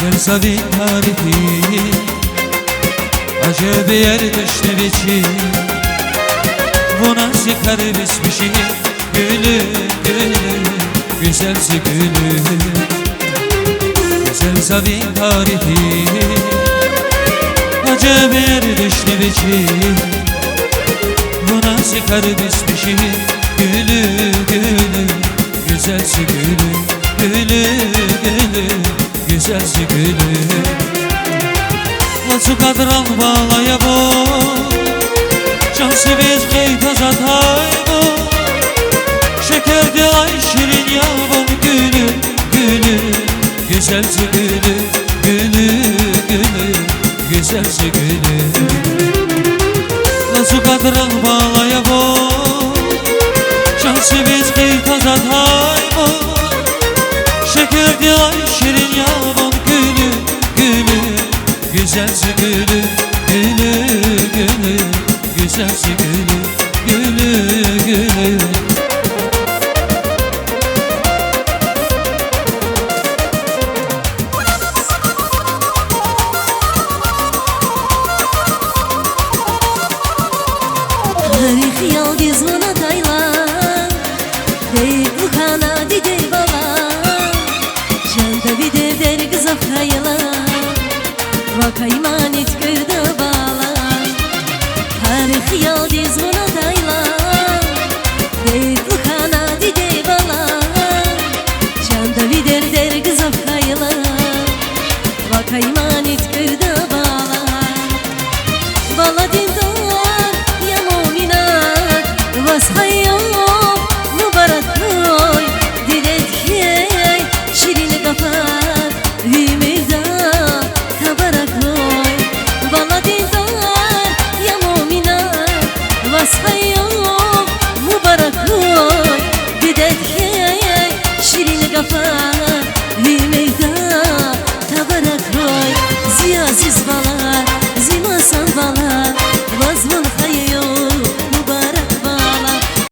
Güzel savin tarifi acı bir yer düştü biçim. Bu nasıl karibismişim gülüm gülüm, güzelse gülüm. Güzel savin tarifi acı bir yer düştü biçim. Bu nasıl karibismişim gülüm gülüm, güzelse gülüm gülüm gülüm, güzelse gülüm. Nasıl kadran bağlaya bu can seviz keyif azatay bu. Şekerdi ay şirin yaban gülüm gülüm, güzelse gülüm gülüm gülüm, güzelse gülüm. Nasıl kadran bağlaya bu can seviz keyif azatay bu. Şekerdi ay şirin yaban gülüm gülüm, güzelse gülüm gülüm gülüm, güzelse gülüm gülüm gülüm. Tarih yaldiz bana taylan deyip bu kana dide bala. Canda bir de der kız afkaylan vakayman et köyde bala. Tarih yaldiz bana taylan deyip bu kana dide bala. Canda bir der kız afkaylan vakayman et köyde bala. Bala dindar ya muminat vashayo mübarek koy. Dilet hey şirin kafat hümeyda tabarak koy. Bala dindar ya muminat vashayo mübarek koy. Dilet hey şirin kafat hümeyda tabarak koy. Ziyaziz bala